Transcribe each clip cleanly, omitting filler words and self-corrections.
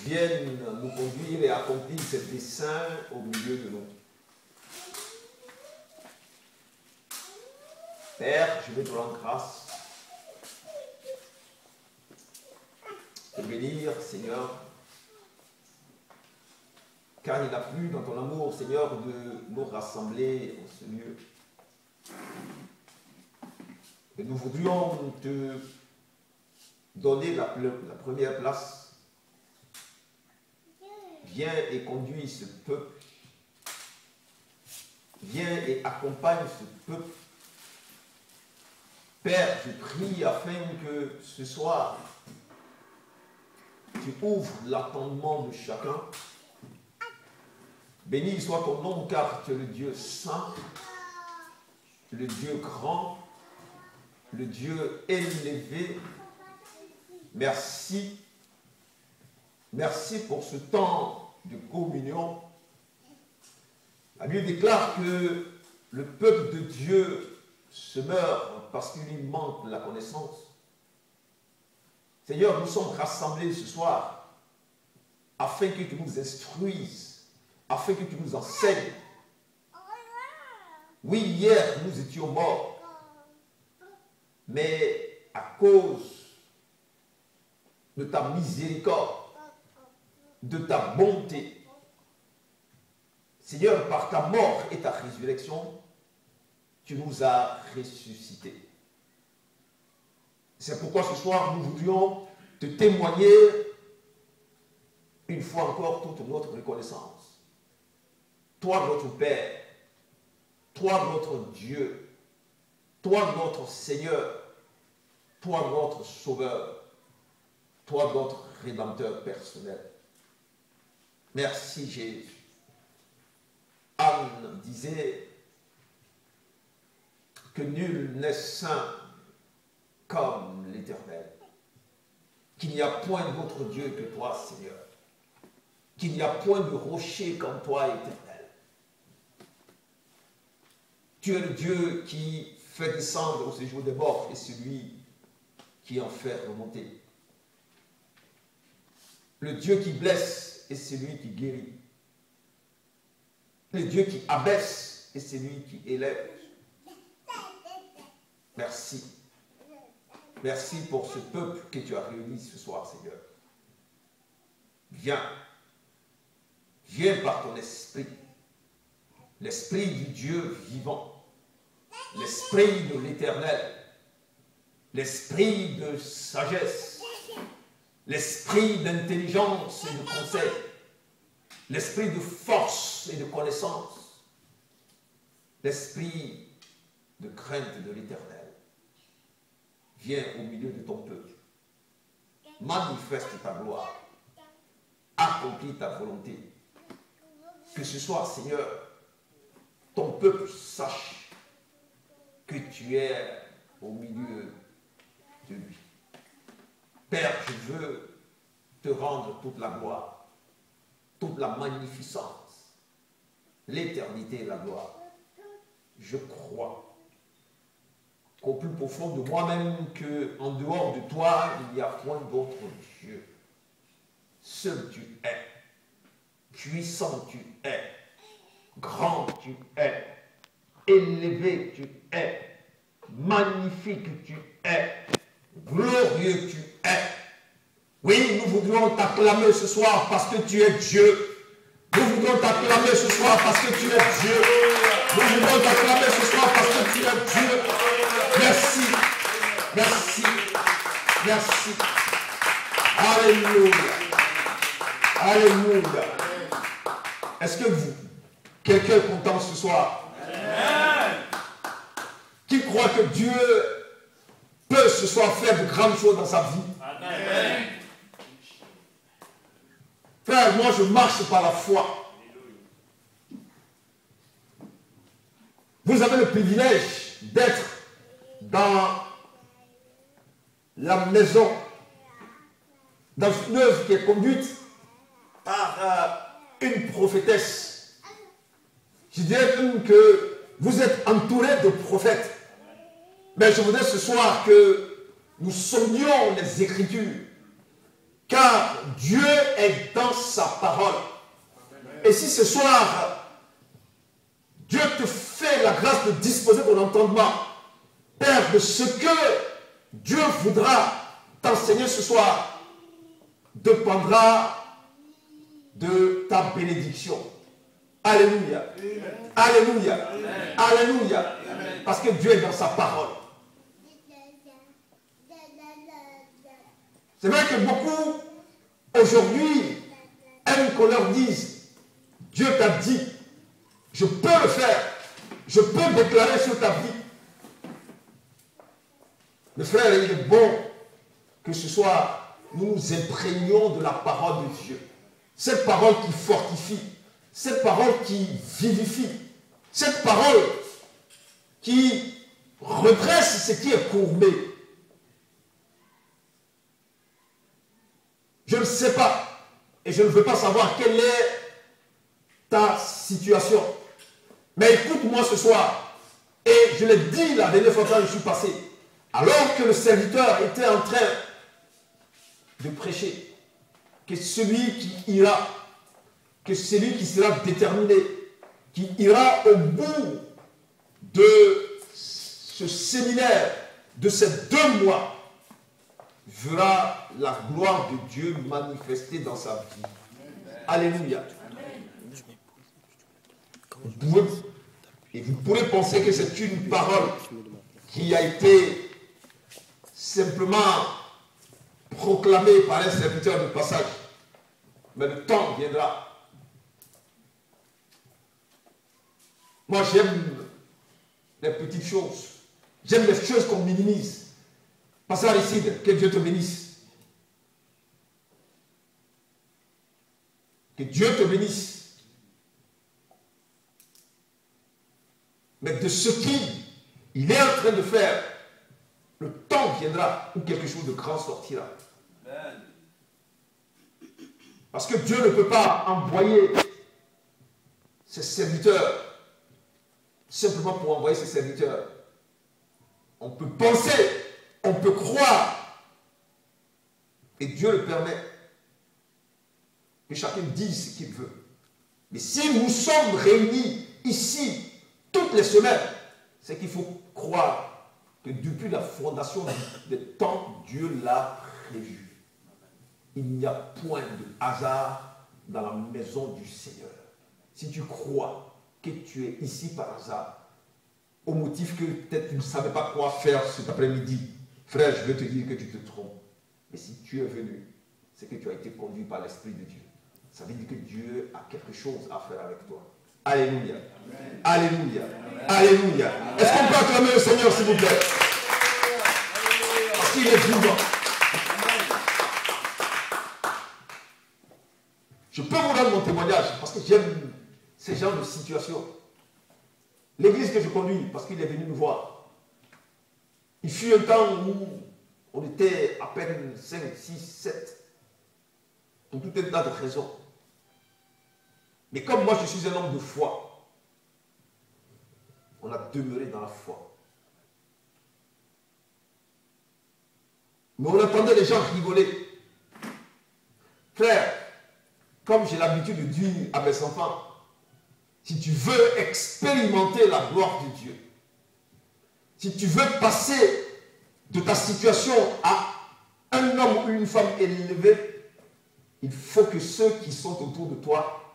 vienne nous conduire et accomplir ses desseins au milieu de nous. Père, je vais te rendre grâce, te bénir, Seigneur, car il a plu dans ton amour, Seigneur, de nous rassembler en ce lieu. Et nous voudrions te donner la première place. Viens et conduis ce peuple. Viens et accompagne ce peuple. Père, je prie afin que ce soir, tu ouvres l'entendement de chacun. Béni soit ton nom, car tu es le Dieu saint, le Dieu grand, le Dieu élevé. Merci. Merci pour ce temps de communion. La Bible déclare que le peuple de Dieu se meurt parce qu'il lui manque la connaissance. Seigneur, nous sommes rassemblés ce soir afin que tu nous instruises, afin que tu nous enseignes. Oui, hier, nous étions morts, mais à cause de ta miséricorde, de ta bonté, Seigneur, par ta mort et ta résurrection, tu nous as ressuscités. C'est pourquoi ce soir, nous voudrions te témoigner une fois encore toute notre reconnaissance. Toi, notre Père, toi, notre Dieu, toi, notre Seigneur, toi, notre Sauveur, toi, notre Rédempteur personnel. Merci, Jésus. Anne disait que nul n'est saint comme l'Éternel, qu'il n'y a point d'autre Dieu que toi, Seigneur, qu'il n'y a point de rocher comme toi, Éternel. Tu es le Dieu qui fait descendre au séjour des morts et celui qui en fait remonter. Le Dieu qui blesse est celui qui guérit. Le Dieu qui abaisse est celui qui élève. Merci. Merci pour ce peuple que tu as réuni ce soir, Seigneur. Viens. Viens par ton esprit. L'esprit du Dieu vivant. L'esprit de l'Éternel. L'esprit de sagesse. L'esprit d'intelligence et de conseil. L'esprit de force et de connaissance. L'esprit de crainte de l'Éternel. Viens au milieu de ton peuple. Manifeste ta gloire. Accomplis ta volonté. Que ce soit, Seigneur, ton peuple sache que tu es au milieu de lui. Père, je veux te rendre toute la gloire, toute la magnificence, l'éternité et la gloire. Je crois qu'au plus profond de moi-même, qu'en dehors de toi, il n'y a point d'autre Dieu. Seul tu es, puissant tu es, grand tu es, élevé tu es, magnifique tu es, glorieux tu es. Oui, nous voudrions t'acclamer ce soir parce que tu es Dieu. Nous voudrions t'acclamer ce soir parce que tu es Dieu. Nous voudrions t'acclamer ce soir parce que tu es Dieu. Merci, merci, merci. Alléluia, alléluia. Est-ce que vous, quelqu'un est content ce soir? Amen. Qui croit que Dieu peut ce soir faire de grandes choses dans sa vie? Amen. Frère, moi je marche par la foi. Vous avez le privilège d'être dans la maison, dans une œuvre qui est conduite par une prophétesse. Je dirais même que vous êtes entouré de prophètes. Mais je voudrais ce soir que nous sonnions les Écritures. Car Dieu est dans sa parole. Et si ce soir, Dieu te fait la grâce de disposer ton entendement, Père, de ce que Dieu voudra t'enseigner ce soir, dépendra de ta bénédiction. Alléluia. Alléluia. Alléluia. Parce que Dieu est dans sa parole. C'est vrai que beaucoup, aujourd'hui, aiment qu'on leur dise, Dieu t'a dit, je peux le faire, je peux déclarer sur ta vie. Mais frère, il est bon que ce soit, nous nous imprégnions de la parole de Dieu. Cette parole qui fortifie, cette parole qui vivifie, cette parole qui redresse ce qui est courbé. Je ne sais pas, et je ne veux pas savoir quelle est ta situation. Mais écoute-moi ce soir, et je l'ai dit la dernière fois quand je suis passé, alors que le serviteur était en train de prêcher, que celui qui ira, que celui qui sera déterminé, qui ira au bout de ce séminaire, de ces 2 mois, verra la gloire de Dieu manifestée dans sa vie. Alléluia. Vous pourrez penser que c'est une parole qui a été simplement proclamée par un serviteur de passage. Mais le temps viendra. Moi, j'aime les petites choses. J'aime les choses qu'on minimise. Pasteur Aristide, que Dieu te bénisse. Que Dieu te bénisse. Mais de ce qu'il est en train de faire, le temps viendra où quelque chose de grand sortira. Amen. Parce que Dieu ne peut pas envoyer ses serviteurs simplement pour envoyer ses serviteurs. On peut penser, on peut croire, et Dieu le permet, que chacun dise ce qu'il veut. Mais si nous sommes réunis ici toutes les semaines, c'est qu'il faut croire que depuis la fondation des temps, Dieu l'a prévu. Il n'y a point de hasard dans la maison du Seigneur. Si tu crois que tu es ici par hasard, au motif que peut-être tu ne savais pas quoi faire cet après-midi, frère, je veux te dire que tu te trompes. Mais si tu es venu, c'est que tu as été conduit par l'Esprit de Dieu. Ça veut dire que Dieu a quelque chose à faire avec toi. Alléluia. Amen. Alléluia. Amen. Alléluia. Est-ce qu'on peut acclamer le Seigneur, s'il vous plaît? Parce qu'il est vivant. Je peux vous rendre mon témoignage parce que j'aime ces genres de situations. L'église que je conduis, parce qu'il est venu nous voir, il fut un temps où on était à peine 5, 6, 7, pour tout un tas de raisons. Mais comme moi je suis un homme de foi, on a demeuré dans la foi. Mais on entendait les gens rigoler. Frère, comme j'ai l'habitude de dire à mes enfants, si tu veux expérimenter la gloire de Dieu, si tu veux passer de ta situation à un homme ou une femme élevée, il faut que ceux qui sont autour de toi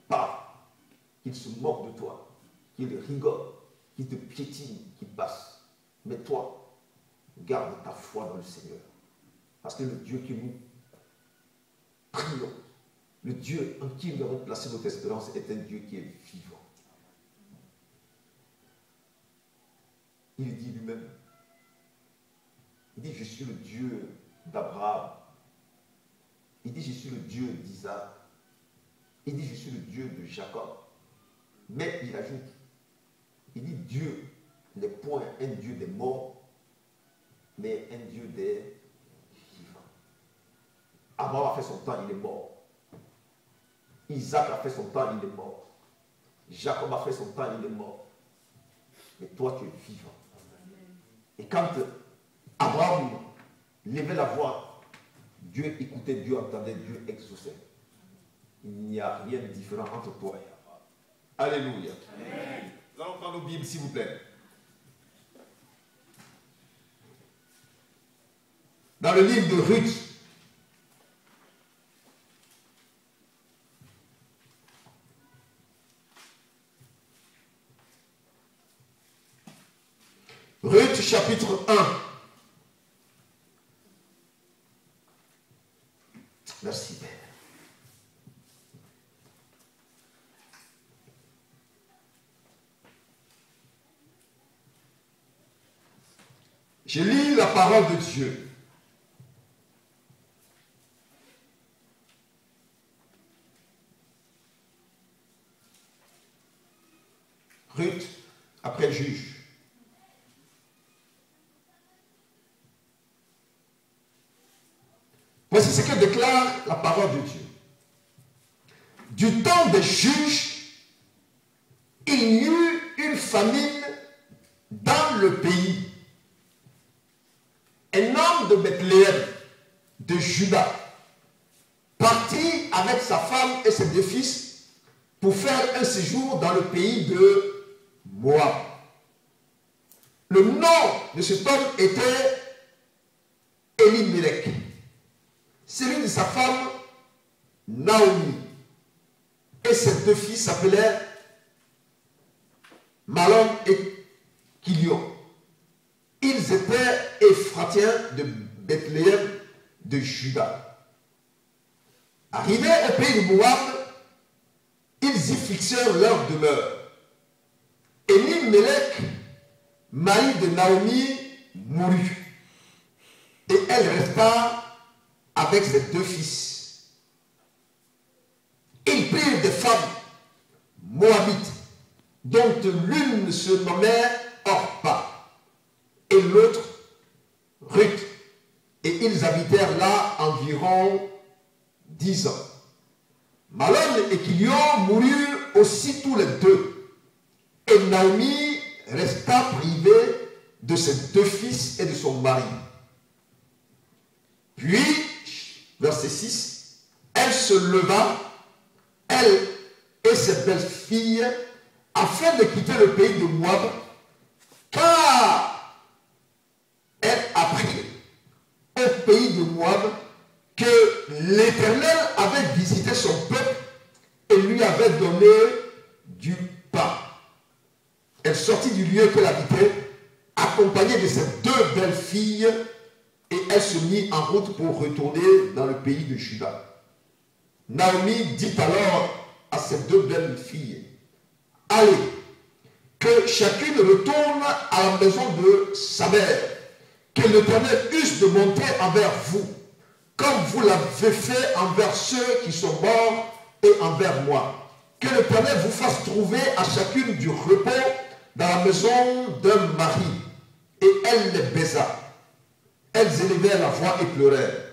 parlent, qu'ils se moquent de toi, qu'ils rigolent, qu'ils te piétinent, qu'ils passent. Mais toi, garde ta foi dans le Seigneur. Parce que le Dieu que nous prions, le Dieu en qui nous avons placé notre espérance est un Dieu qui est vivant. Il dit lui-même, il dit, je suis le Dieu d'Abraham. Il dit, je suis le Dieu d'Isaac. Il dit, je suis le Dieu de Jacob. Mais il ajoute, il dit, Dieu n'est point un Dieu des morts, mais un Dieu des vivants. Abraham a fait son temps, il est mort. Isaac a fait son temps, il est mort. Jacob a fait son temps, il est mort. Mais toi, tu es vivant. Et quand Abraham levait la voix, Dieu écoutait, Dieu entendait, Dieu exauçait. Il n'y a rien de différent entre toi et moi. Alléluia. Amen. Nous allons prendre nos Bibles, s'il vous plaît. Dans le livre de Ruth, Ruth chapitre 1. Merci Père. Je lis la parole de Dieu. Ruth, après juge. Voici ce que déclare la parole de Dieu. Du temps des juges, il y eut une famine dans le pays. Un homme de Bethléem, de Juda, partit avec sa femme et ses 2 fils pour faire un séjour dans le pays de Moab. Le nom de cet homme était Elimelech. Celui de sa femme, Naomi. Et ses 2 fils s'appelaient Malon et Kilion. Ils étaient Éphratiens de Bethléem de Juda. Arrivés au pays de Moab, ils y fixèrent leur demeure. Elimelech, mari de Naomi, mourut. Et elle resta avec ses 2 fils. Ils prirent des femmes moabites, dont l'une se nommait Orpa et l'autre Ruth. Et ils habitèrent là environ 10 ans. Malon et Kilion moururent aussi tous les 2. Et Naomi resta privée de ses 2 fils et de son mari. Puis, verset 6, elle se leva, elle et ses belles-filles, afin de quitter le pays de Moab, car elle apprit au pays de Moab que l'Éternel avait visité son peuple et lui avait donné du pain. Elle sortit du lieu qu'elle habitait, accompagnée de ses 2 belles-filles, et elle se mit en route pour retourner dans le pays de Juda. Naomi dit alors à ses 2 belles filles, « Allez, que chacune retourne à la maison de sa mère, que l'Éternel use de monter envers vous, comme vous l'avez fait envers ceux qui sont morts et envers moi. Que l'Éternel vous fasse trouver à chacune du repos dans la maison d'un mari. » Et elle les baisa. Elles élevèrent la voix et pleurèrent.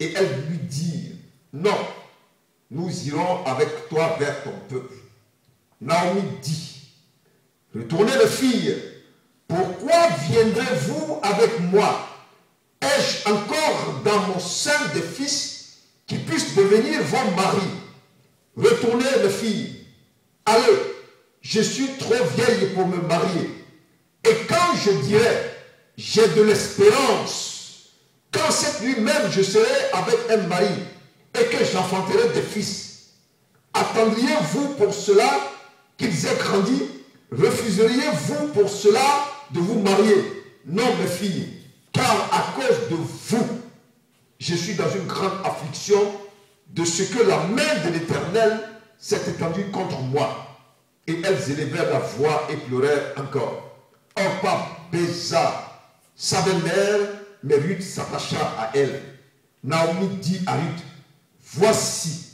Et elles lui dirent, « Non, nous irons avec toi vers ton peuple. » Naomi dit, « Retournez les filles, pourquoi viendrez-vous avec moi? Ai-je encore dans mon sein des fils qui puissent devenir vos maris? Retournez les filles. Allez, je suis trop vieille pour me marier. Et quand je dirai, j'ai de l'espérance, quand cette nuit même je serai avec un mari et que j'enfanterai des fils, attendriez-vous pour cela qu'ils aient grandi? Refuseriez-vous pour cela de vous marier? Non, mes filles, car à cause de vous, je suis dans une grande affliction de ce que la main de l'Éternel s'est étendue contre moi. Et elles élevèrent la voix et pleurèrent encore. Orpa baisa sa belle-mère, mais Ruth s'attacha à elle. Naomi dit à Ruth, voici,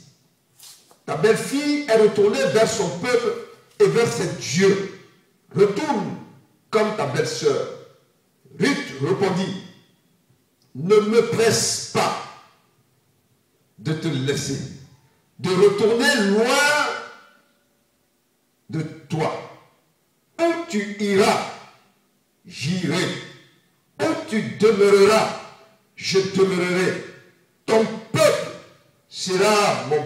ta belle-fille est retournée vers son peuple et vers ses dieux. Retourne comme ta belle-sœur. Ruth répondit, ne me presse pas de te laisser, de retourner loin de toi. Où tu iras, j'irai. Où tu demeureras, je demeurerai. ton peuple sera mon